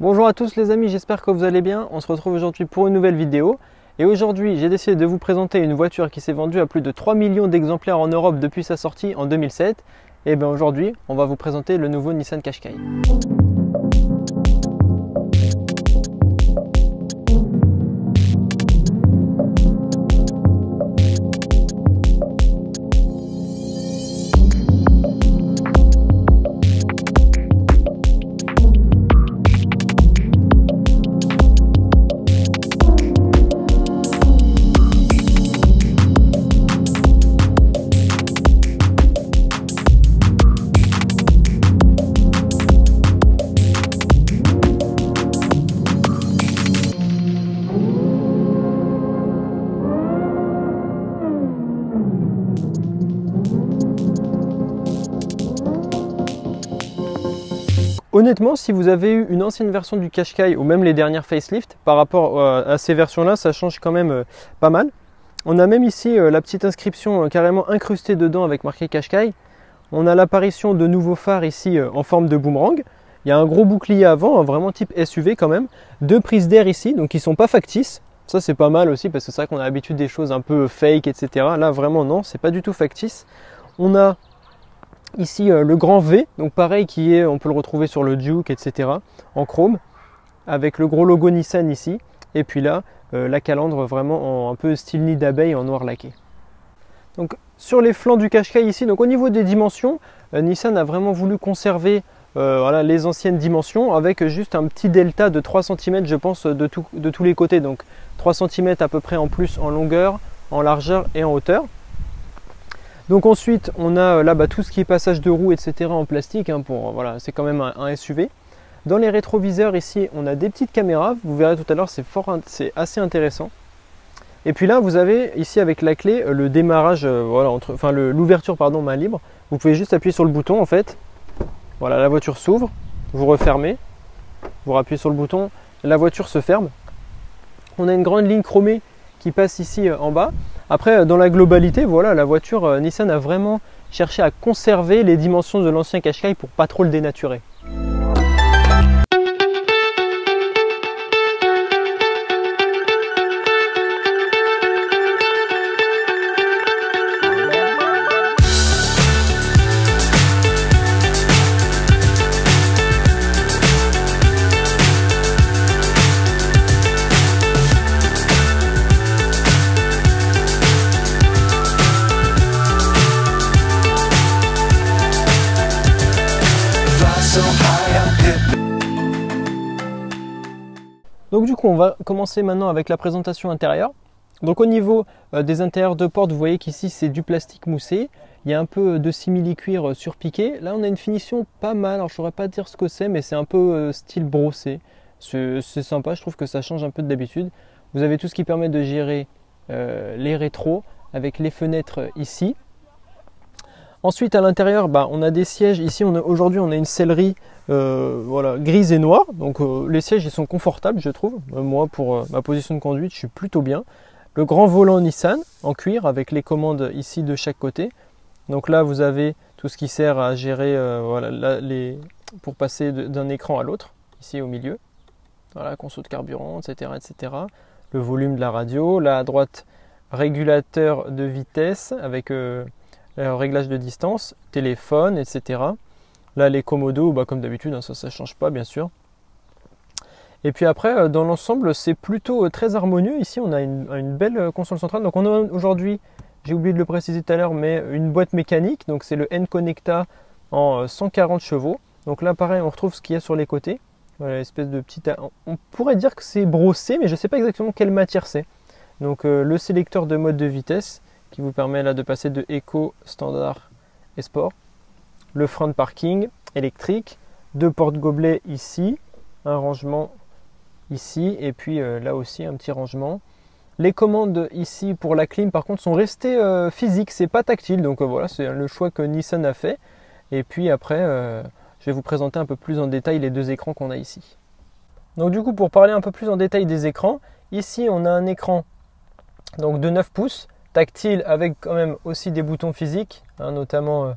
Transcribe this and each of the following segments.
Bonjour à tous les amis, j'espère que vous allez bien. On se retrouve aujourd'hui pour une nouvelle vidéo. Et aujourd'hui, j'ai décidé de vous présenter une voiture qui s'est vendue à plus de 3 millions d'exemplaires en Europe depuis sa sortie en 2007. Et bien aujourd'hui, on va vous présenter le nouveau Nissan Qashqai. Honnêtement, si vous avez eu une ancienne version du Qashqai ou même les dernières facelift, par rapport à ces versions-là, ça change quand même pas mal. On a même ici la petite inscription carrément incrustée dedans avec marqué Qashqai. On a l'apparition de nouveaux phares ici en forme de boomerang. Il y a un gros bouclier avant, vraiment type SUV quand même. Deux prises d'air ici, donc qui ne sont pas factices. Ça c'est pas mal aussi parce que c'est vrai qu'on a l'habitude des choses un peu fake, etc. Là vraiment non, c'est pas du tout factice. On a ici le grand V, donc pareil on peut le retrouver sur le Duke, etc. en chrome, avec le gros logo Nissan ici, et puis là la calandre vraiment un peu style nid d'abeille en noir laqué. Donc sur les flancs du Qashqai ici, donc au niveau des dimensions, Nissan a vraiment voulu conserver voilà, les anciennes dimensions avec juste un petit delta de 3 cm je pense de tous les côtés, donc 3 cm à peu près en plus en longueur, en largeur et en hauteur. Donc ensuite on a là tout ce qui est passage de roues, etc. en plastique, voilà, c'est quand même un SUV. Dans les rétroviseurs ici on a des petites caméras, vous verrez tout à l'heure, c'est assez intéressant. Et puis là vous avez ici avec la clé le démarrage, l'ouverture main libre. Vous pouvez juste appuyer sur le bouton en fait. Voilà, la voiture s'ouvre, vous refermez, vous appuyez sur le bouton, la voiture se ferme. On a une grande ligne chromée qui passe ici en bas. Après, dans la globalité, voilà, la voiture Nissan a vraiment cherché à conserver les dimensions de l'ancien Qashqai pour pas trop le dénaturer. Donc du coup on va commencer maintenant avec la présentation intérieure. Donc au niveau des intérieurs de porte, vous voyez qu'ici c'est du plastique moussé. Il y a un peu de simili-cuir surpiqué. Là on a une finition pas mal, alors je ne saurais pas dire ce que c'est, mais c'est un peu style brossé. C'est sympa, je trouve que ça change un peu d'habitude. Vous avez tout ce qui permet de gérer les rétros avec les fenêtres ici. Ensuite à l'intérieur, on a des sièges. Ici aujourd'hui on a une sellerie voilà, grise et noire. Donc les sièges ils sont confortables je trouve. Moi pour ma position de conduite je suis plutôt bien. Le grand volant Nissan en cuir avec les commandes ici de chaque côté. Donc là vous avez tout ce qui sert à gérer voilà, pour passer d'un écran à l'autre. Ici au milieu. Voilà, conso de carburant, etc., etc. Le volume de la radio. Là à droite régulateur de vitesse avec réglage de distance, téléphone, etc. Là les commodos, comme d'habitude, ça ne change pas bien sûr. Et puis après dans l'ensemble c'est plutôt très harmonieux. Ici on a une belle console centrale. Donc on a aujourd'hui, j'ai oublié de le préciser tout à l'heure, mais une boîte mécanique. Donc c'est le N-Connecta en 140 chevaux. Donc là pareil on retrouve ce qu'il y a sur les côtés. Voilà, espèce de petite... On pourrait dire que c'est brossé mais je ne sais pas exactement quelle matière c'est. Donc le sélecteur de mode de vitesse qui vous permet là de passer de Eco, Standard et Sport. Le frein de parking électrique, deux porte-gobelets ici, un rangement ici et puis là aussi un petit rangement. Les commandes ici pour la clim par contre sont restées physiques, c'est pas tactile, donc voilà, c'est le choix que Nissan a fait. Et puis après je vais vous présenter un peu plus en détail les deux écrans qu'on a ici. Donc du coup pour parler un peu plus en détail des écrans, ici on a un écran donc de 9 pouces tactile avec quand même aussi des boutons physiques, notamment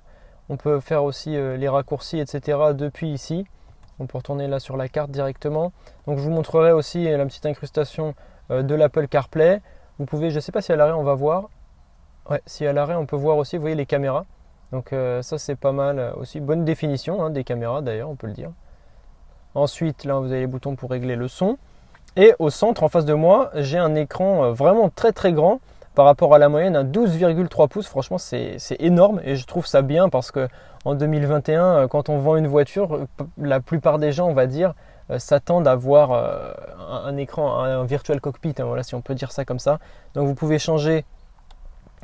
on peut faire aussi les raccourcis, etc. depuis ici. On peut retourner là sur la carte directement. Donc je vous montrerai aussi la petite incrustation de l'Apple CarPlay. Vous pouvez, je ne sais pas si à l'arrêt on va voir. Ouais, si à l'arrêt on peut voir aussi, vous voyez les caméras. Donc ça c'est pas mal aussi. Bonne définition des caméras d'ailleurs, on peut le dire. Ensuite là vous avez les boutons pour régler le son. Et au centre en face de moi j'ai un écran vraiment très grand. Par rapport à la moyenne, un 12,3 pouces, franchement c'est énorme et je trouve ça bien parce que en 2021, quand on vend une voiture, la plupart des gens, on va dire, s'attendent à voir un écran, un virtual cockpit, hein, voilà, si on peut dire ça comme ça. Donc vous pouvez changer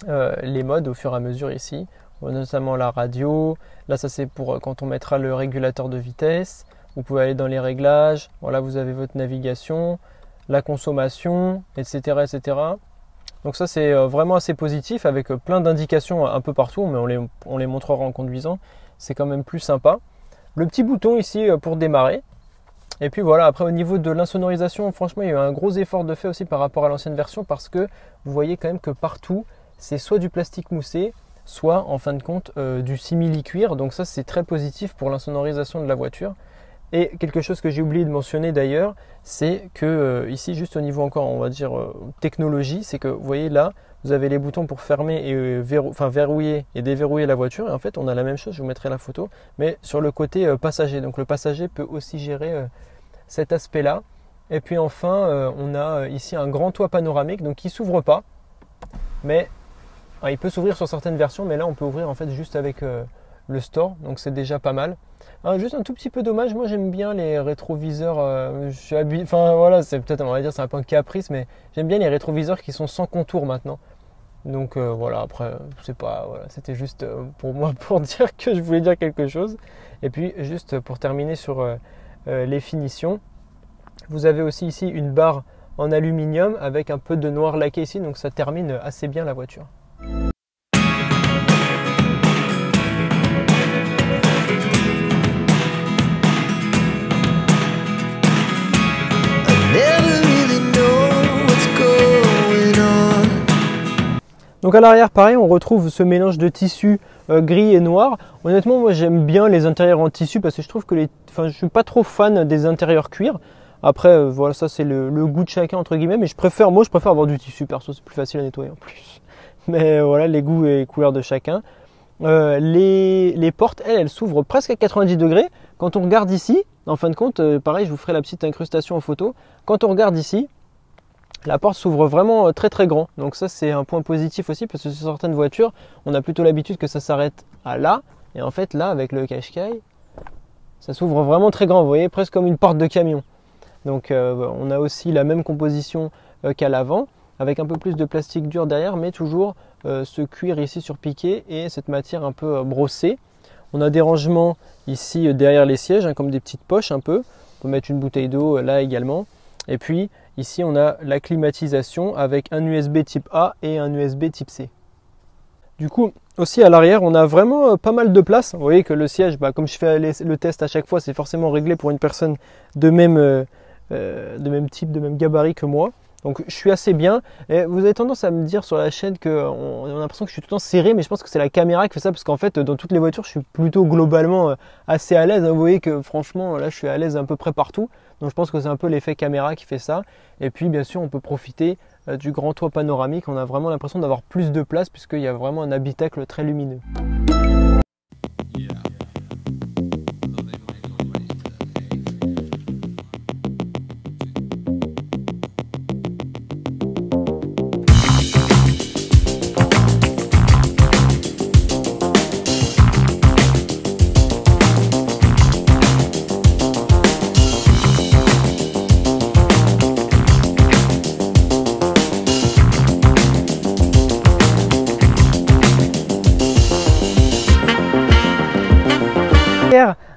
les modes au fur et à mesure ici, notamment la radio. Là ça c'est pour quand on mettra le régulateur de vitesse. Vous pouvez aller dans les réglages, voilà vous avez votre navigation, la consommation, etc. etc. Donc ça c'est vraiment assez positif avec plein d'indications un peu partout, mais on les montrera en conduisant, c'est quand même plus sympa. Le petit bouton ici pour démarrer. Et puis voilà, après au niveau de l'insonorisation, franchement il y a eu un gros effort de fait aussi par rapport à l'ancienne version parce que vous voyez quand même que partout c'est soit du plastique moussé, soit en fin de compte du simili-cuir. Donc ça c'est très positif pour l'insonorisation de la voiture. Et quelque chose que j'ai oublié de mentionner d'ailleurs, c'est que ici, juste au niveau encore, on va dire technologie, c'est que vous voyez là, vous avez les boutons pour fermer et verrouiller et déverrouiller la voiture. Et en fait, on a la même chose, je vous mettrai la photo, mais sur le côté passager. Donc le passager peut aussi gérer cet aspect-là. Et puis enfin, on a ici un grand toit panoramique, donc qui ne s'ouvre pas, mais il peut s'ouvrir sur certaines versions, mais là on peut ouvrir en fait juste avec le store, donc c'est déjà pas mal. Juste un tout petit peu dommage, moi j'aime bien les rétroviseurs, enfin voilà, c'est peut-être, on va dire, c'est un peu un caprice, mais j'aime bien les rétroviseurs qui sont sans contour maintenant. Donc voilà, après, c'est pas, voilà, c'était juste pour moi pour dire que je voulais dire quelque chose. Et puis juste pour terminer sur les finitions, vous avez aussi ici une barre en aluminium avec un peu de noir laqué ici, donc ça termine assez bien la voiture. Donc à l'arrière pareil, on retrouve ce mélange de tissu gris et noir. Honnêtement moi j'aime bien les intérieurs en tissu parce que je trouve que je suis pas trop fan des intérieurs cuir. Après voilà, ça c'est le goût de chacun entre guillemets, mais je préfère avoir du tissu perso, c'est plus facile à nettoyer en plus. Mais voilà, les goûts et couleurs de chacun. Les portes elles s'ouvrent presque à 90 degrés. Quand on regarde ici, en fin de compte, pareil je vous ferai la petite incrustation en photo. Quand on regarde ici, la porte s'ouvre vraiment très grand, donc ça c'est un point positif aussi parce que sur certaines voitures on a plutôt l'habitude que ça s'arrête à là, et en fait là avec le Qashqai ça s'ouvre vraiment très grand, vous voyez, presque comme une porte de camion. Donc on a aussi la même composition qu'à l'avant avec un peu plus de plastique dur derrière, mais toujours ce cuir ici surpiqué et cette matière un peu brossée. On a des rangements ici derrière les sièges, comme des petites poches un peu, on peut mettre une bouteille d'eau là également. Et puis ici on a la climatisation avec un USB type A et un USB type C. Du coup aussi à l'arrière on a vraiment pas mal de place. Vous voyez que le siège, comme je fais le test à chaque fois, c'est forcément réglé pour une personne de même type, de même gabarit que moi. Donc je suis assez bien. Et vous avez tendance à me dire sur la chaîne qu'on a l'impression que je suis tout le temps serré, mais je pense que c'est la caméra qui fait ça parce qu'en fait dans toutes les voitures je suis plutôt globalement assez à l'aise. Vous voyez que franchement là je suis à l'aise à peu près partout. Donc je pense que c'est un peu l'effet caméra qui fait ça. Et puis bien sûr on peut profiter du grand toit panoramique. On a vraiment l'impression d'avoir plus de place puisqu'il y a vraiment un habitacle très lumineux.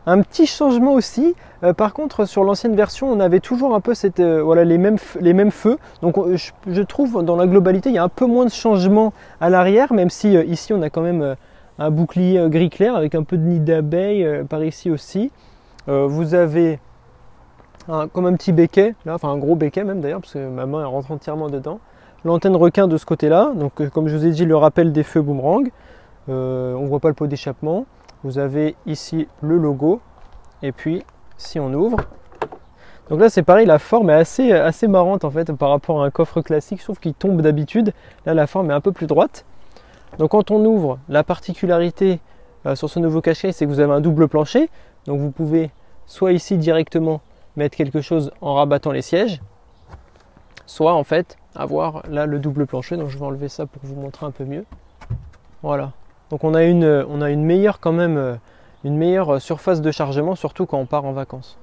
Un petit changement aussi, par contre sur l'ancienne version on avait toujours un peu voilà, les mêmes feux, donc je trouve dans la globalité il y a un peu moins de changements à l'arrière, même si ici on a quand même un bouclier gris clair avec un peu de nid d'abeille par ici aussi. Vous avez comme un petit béquet, là, enfin un gros béquet même d'ailleurs, parce que ma main elle rentre entièrement dedans. L'antenne requin de ce côté là, donc comme je vous ai dit le rappel des feux boomerang, on voit pas le pot d'échappement. Vous avez ici le logo et puis si on ouvre, donc là c'est pareil, la forme est assez marrante en fait par rapport à un coffre classique. Je trouve qu'il tombe d'habitude. Là la forme est un peu plus droite. Donc quand on ouvre, la particularité sur ce nouveau cache-cache, c'est que vous avez un double plancher. Donc vous pouvez soit ici directement mettre quelque chose en rabattant les sièges, soit en fait avoir là le double plancher. Donc je vais enlever ça pour vous montrer un peu mieux. Voilà. Donc on a une meilleure quand même, une meilleure surface de chargement, surtout quand on part en vacances.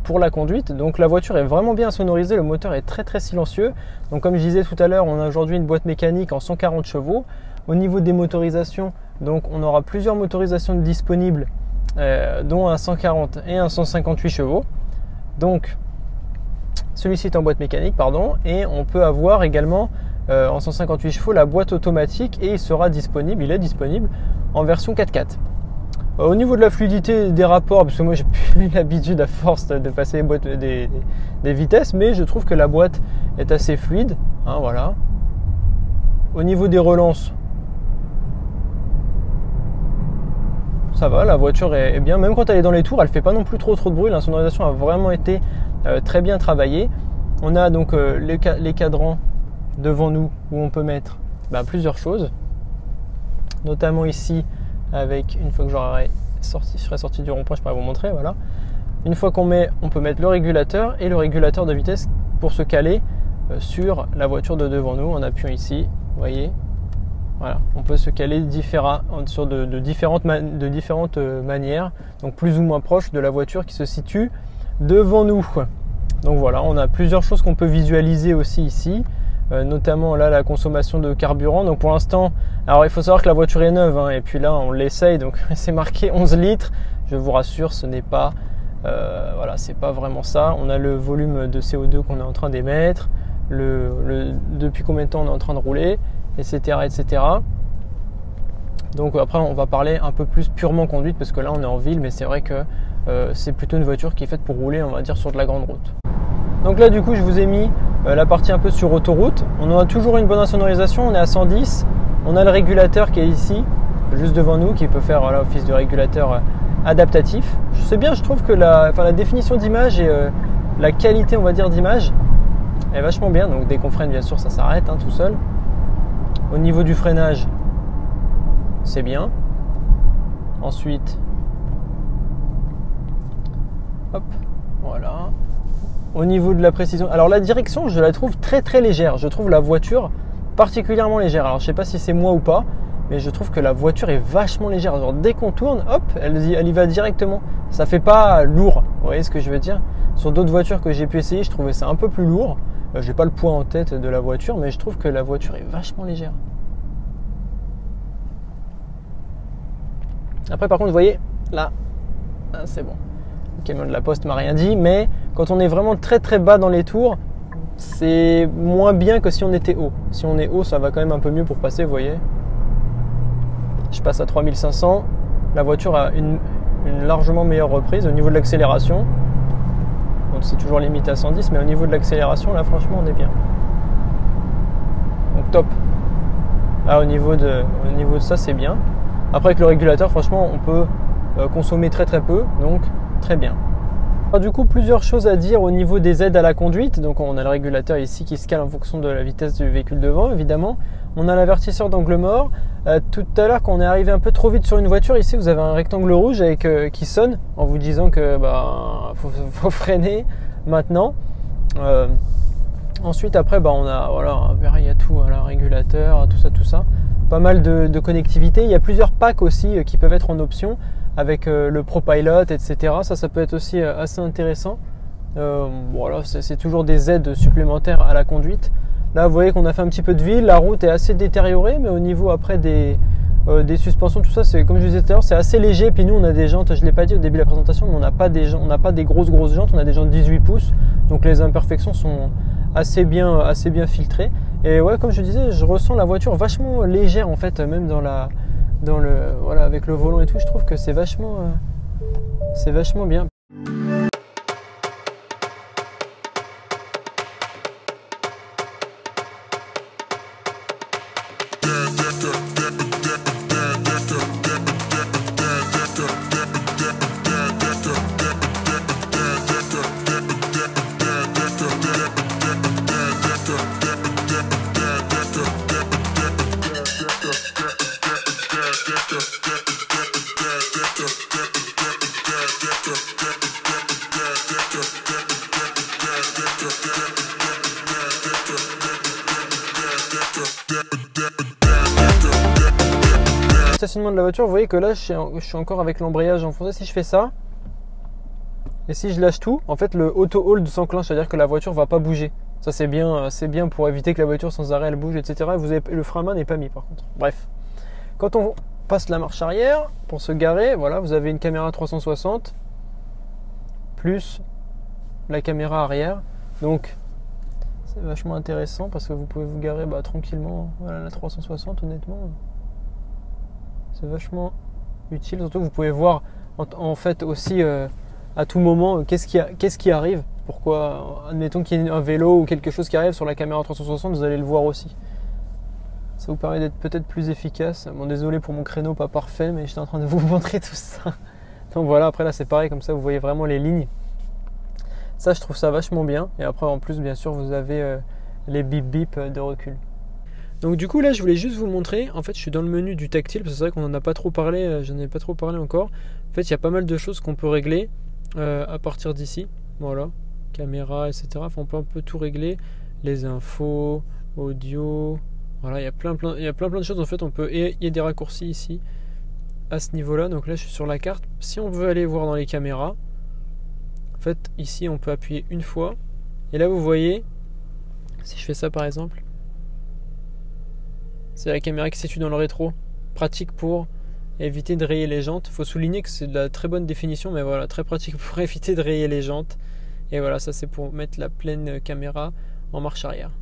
Pour la conduite, donc la voiture est vraiment bien sonorisée, le moteur est très silencieux. Donc comme je disais tout à l'heure, on a aujourd'hui une boîte mécanique en 140 chevaux. Au niveau des motorisations, donc on aura plusieurs motorisations disponibles, dont un 140 et un 158 chevaux. Donc celui-ci est en boîte mécanique, pardon, et on peut avoir également en 158 chevaux la boîte automatique, et il est disponible en version 4x4. Au niveau de la fluidité des rapports, parce que moi j'ai plus l'habitude à force de passer des vitesses, mais je trouve que la boîte est assez fluide, hein, voilà. Au niveau des relances, ça va, la voiture est bien, même quand elle est dans les tours, elle fait pas non plus trop de bruit. La sonorisation a vraiment été très bien travaillée. On a donc les cadrans devant nous où on peut mettre plusieurs choses, notamment ici. Avec, une fois que je serai sorti du rond-point, je pourrais vous montrer, voilà. Une fois qu'on met, on peut mettre le régulateur et le régulateur de vitesse pour se caler sur la voiture de devant nous en appuyant ici, vous voyez. Voilà, on peut se caler sur de différentes manières, donc plus ou moins proche de la voiture qui se situe devant nous. Donc voilà, on a plusieurs choses qu'on peut visualiser aussi ici. Notamment là la consommation de carburant. Donc pour l'instant, alors il faut savoir que la voiture est neuve, hein, et puis là on l'essaye, donc c'est marqué 11 litres. Je vous rassure, ce n'est pas voilà, c'est pas vraiment ça. On a le volume de CO2 qu'on est en train d'émettre, depuis combien de temps on est en train de rouler, etc. Donc après on va parler un peu plus purement conduite, parce que là on est en ville, mais c'est vrai que c'est plutôt une voiture qui est faite pour rouler, on va dire, sur de la grande route. Donc là du coup je vous ai mis la partie un peu sur autoroute. On a toujours une bonne insonorisation, on est à 110. On a le régulateur qui est ici, juste devant nous, qui peut faire office de régulateur adaptatif. C'est bien, je trouve que la définition d'image et la qualité, on va dire, d'image est vachement bien. Donc dès qu'on freine, bien sûr, ça s'arrête tout seul. Au niveau du freinage, c'est bien. Ensuite, hop, voilà. Au niveau de la précision, alors la direction, je la trouve très légère. Je trouve la voiture particulièrement légère. Alors je sais pas si c'est moi ou pas, mais je trouve que la voiture est vachement légère. Genre dès qu'on tourne, hop, elle y va directement. Ça fait pas lourd, vous voyez ce que je veux dire. Sur d'autres voitures que j'ai pu essayer, je trouvais ça un peu plus lourd. J'ai pas le poids en tête de la voiture, mais je trouve que la voiture est vachement légère. Après par contre, vous voyez, là c'est bon. Le camion de la Poste m'a rien dit, mais quand on est vraiment très bas dans les tours, c'est moins bien que si on était haut. Si on est haut, ça va quand même un peu mieux pour passer, vous voyez. Je passe à 3500. La voiture a une largement meilleure reprise au niveau de l'accélération. Donc c'est toujours limité à 110, mais au niveau de l'accélération, là franchement on est bien. Donc top. Là au niveau de ça, c'est bien. Après avec le régulateur, franchement on peut consommer très peu, donc très bien. Alors, du coup, plusieurs choses à dire au niveau des aides à la conduite. Donc on a le régulateur ici qui se cale en fonction de la vitesse du véhicule devant, évidemment. On a l'avertisseur d'angle mort. Tout à l'heure, quand on est arrivé un peu trop vite sur une voiture, ici vous avez un rectangle rouge qui sonne en vous disant que faut freiner maintenant. Ensuite, après, on a il y a tout, régulateur, tout ça. Pas mal de connectivité. Il y a plusieurs packs aussi qui peuvent être en option avec le ProPilot, etc. Ça peut être aussi assez intéressant. Voilà, c'est toujours des aides supplémentaires à la conduite. Là, vous voyez qu'on a fait un petit peu de ville, la route est assez détériorée, mais au niveau après des suspensions, tout ça, c'est comme je disais tout à l'heure, c'est assez léger. Puis nous, on a des jantes, je ne l'ai pas dit au début de la présentation, mais on n'a pas des grosses jantes, on a des jantes 18 pouces, donc les imperfections sont assez bien filtrées. Et ouais, comme je disais, je ressens la voiture vachement légère en fait, même voilà, avec le volant et tout, je trouve que c'est vachement bien. Stationnement de la voiture, vous voyez que là je suis encore avec l'embrayage enfoncé. Si je fais ça et si je lâche tout, en fait le auto hold s'enclenche, c'est à dire que la voiture va pas bouger. Ça c'est bien pour éviter que la voiture sans arrêt elle bouge, etc. Le frein à main n'est pas mis par contre. Bref, quand on passe la marche arrière pour se garer, voilà, vous avez une caméra 360 plus la caméra arrière, donc c'est vachement intéressant parce que vous pouvez vous garer tranquillement. Voilà, la 360, honnêtement c'est vachement utile, surtout que vous pouvez voir en fait aussi à tout moment qu'est-ce qui arrive. Pourquoi, admettons qu'il y ait un vélo ou quelque chose qui arrive sur la caméra 360, vous allez le voir aussi. Ça vous permet d'être peut-être plus efficace. Bon, désolé pour mon créneau pas parfait, mais j'étais en train de vous montrer tout ça. Donc voilà, après là c'est pareil, comme ça vous voyez vraiment les lignes. Ça je trouve ça vachement bien. Et après en plus bien sûr vous avez les bip bip de recul. Donc du coup là je voulais juste vous montrer, en fait je suis dans le menu du tactile, parce que c'est vrai qu'on n'en a pas trop parlé, j'en ai pas trop parlé encore. En fait il y a pas mal de choses qu'on peut régler à partir d'ici, voilà, caméra, etc. Enfin, on peut un peu tout régler, les infos, audio, voilà, il y a plein de choses en fait, il y a des raccourcis ici, à ce niveau là. Donc là je suis sur la carte, si on veut aller voir dans les caméras, en fait ici on peut appuyer une fois, et là vous voyez, si je fais ça par exemple, c'est la caméra qui se situe dans le rétro. Pratique pour éviter de rayer les jantes. Il faut souligner que c'est de la très bonne définition, mais voilà, très pratique pour éviter de rayer les jantes. Et voilà, ça c'est pour mettre la pleine caméra en marche arrière.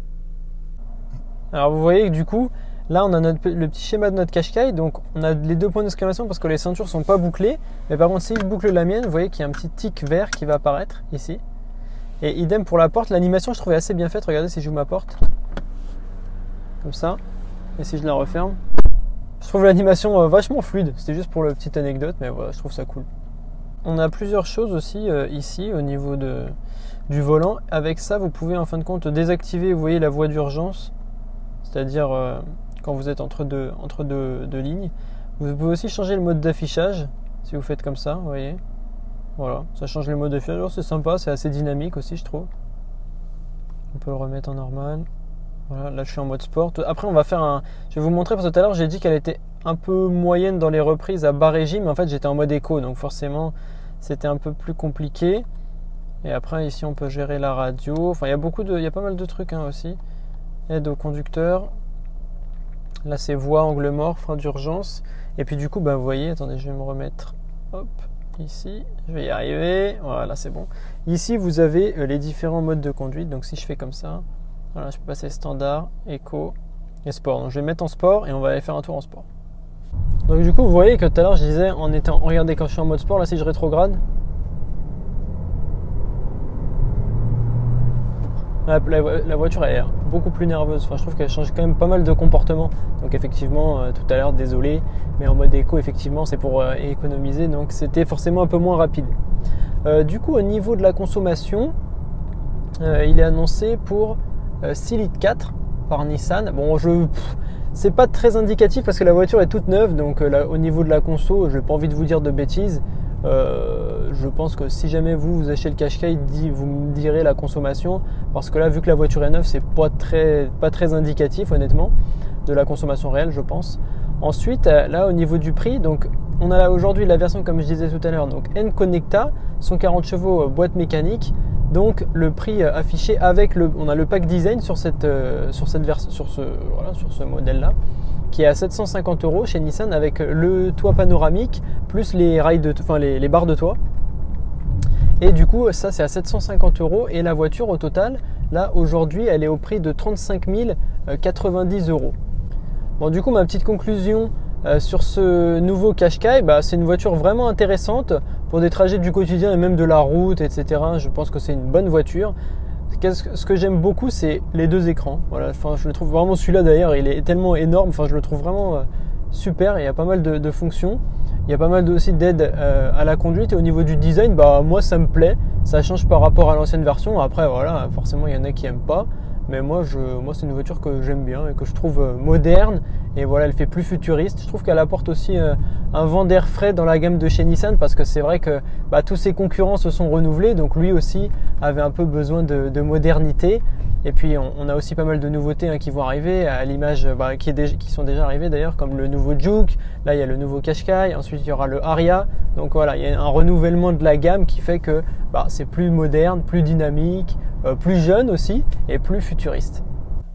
Alors vous voyez que du coup, là on a le petit schéma de notre Qashqai. Donc on a les deux points d'exclamation parce que les ceintures sont pas bouclées. Mais par contre, si je boucle la mienne, vous voyez qu'il y a un petit tic vert qui va apparaître ici. Et idem pour la porte. L'animation je trouvais assez bien faite. Regardez si j'ouvre ma porte. Comme ça. Et si je la referme, je trouve l'animation vachement fluide. C'était juste pour la petite anecdote, mais voilà, je trouve ça cool. On a plusieurs choses aussi ici au niveau du volant. Avec ça, vous pouvez en fin de compte désactiver, vous voyez, la voie d'urgence, c'est-à-dire quand vous êtes entre deux lignes. Vous pouvez aussi changer le mode d'affichage si vous faites comme ça, vous voyez. Voilà, ça change le mode d'affichage. C'est sympa, c'est assez dynamique aussi, je trouve. On peut le remettre en normal. Voilà, là je suis en mode sport. Après on va faire je vais vous montrer parce que tout à l'heure j'ai dit qu'elle était un peu moyenne dans les reprises à bas régime. En fait j'étais en mode éco, donc forcément c'était un peu plus compliqué. Et après ici on peut gérer la radio. Enfin il y a pas mal de trucs aussi. Aide au conducteur. Là c'est voie, angle mort, frein d'urgence. Et puis du coup vous voyez, attendez, je vais me remettre ici. Je vais y arriver. Voilà, c'est bon. Ici vous avez les différents modes de conduite. Donc si je fais comme ça, voilà, je peux passer standard, éco et sport. Donc je vais mettre en sport et on va aller faire un tour en sport. Donc du coup vous voyez que tout à l'heure je disais regardez quand je suis en mode sport, là si je rétrograde, la voiture elle est beaucoup plus nerveuse. Enfin je trouve qu'elle change quand même pas mal de comportement. Donc effectivement tout à l'heure désolé, mais en mode éco effectivement c'est pour économiser, donc c'était forcément un peu moins rapide. Du coup au niveau de la consommation, il est annoncé pour 6 litres 4 par Nissan. Bon, c'est pas très indicatif parce que la voiture est toute neuve, donc là, au niveau de la conso, je n'ai pas envie de vous dire de bêtises. Je pense que si jamais vous achetez le Qashqai, vous me direz la consommation, parce que là, vu que la voiture est neuve, c'est pas très indicatif, honnêtement, de la consommation réelle, je pense. Ensuite, là, au niveau du prix, donc on a aujourd'hui la version, comme je disais tout à l'heure, donc N-Connecta, 140 chevaux, boîte mécanique. Donc le prix affiché avec on a le pack design sur ce modèle-là, qui est à 750 € chez Nissan avec le toit panoramique plus les les barres de toit. Et du coup, ça c'est à 750 € et la voiture au total, là aujourd'hui, elle est au prix de 35 090 €. Bon, du coup, ma petite conclusion sur ce nouveau Qashqai, c'est une voiture vraiment intéressante pour des trajets du quotidien et même de la route, etc. Je pense que c'est une bonne voiture. Ce que j'aime beaucoup, c'est les deux écrans. Voilà, enfin, je le trouve vraiment, celui-là d'ailleurs, il est tellement énorme. Enfin, je le trouve vraiment super. Il y a pas mal de fonctions. Il y a pas mal aussi d'aides à la conduite. Et au niveau du design, moi ça me plaît. Ça change par rapport à l'ancienne version. Après, voilà, forcément, il y en a qui n'aiment pas. Mais moi c'est une voiture que j'aime bien et que je trouve moderne. Et voilà, elle fait plus futuriste. Je trouve qu'elle apporte aussi un vent d'air frais dans la gamme de chez Nissan, parce que c'est vrai que tous ses concurrents se sont renouvelés. Donc lui aussi avait un peu besoin de modernité. Et puis on a aussi pas mal de nouveautés qui vont arriver, à l'image qui sont déjà arrivées d'ailleurs, comme le nouveau Juke. Là il y a le nouveau Qashqai, ensuite il y aura le Ariya. Donc voilà, il y a un renouvellement de la gamme qui fait que c'est plus moderne, plus dynamique, plus jeune aussi et plus futuriste.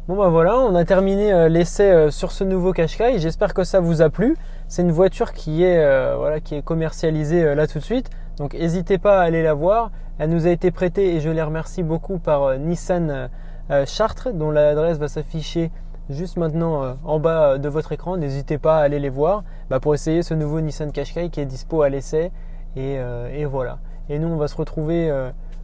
Bon voilà, on a terminé l'essai sur ce nouveau Qashqai. J'espère que ça vous a plu. C'est une voiture qui est commercialisée là tout de suite. Donc n'hésitez pas à aller la voir. Elle nous a été prêtée et je les remercie beaucoup par Nissan Chartres, dont l'adresse va s'afficher juste maintenant en bas de votre écran. N'hésitez pas à aller les voir pour essayer ce nouveau Nissan Qashqai qui est dispo à l'essai. Et voilà. Et nous on va se retrouver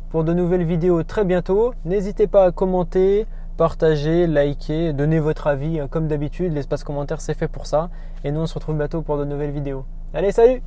pour de nouvelles vidéos très bientôt. N'hésitez pas à commenter, partager, liker, donner votre avis comme d'habitude. L'espace commentaire c'est fait pour ça. Et nous on se retrouve bientôt pour de nouvelles vidéos. Allez, salut!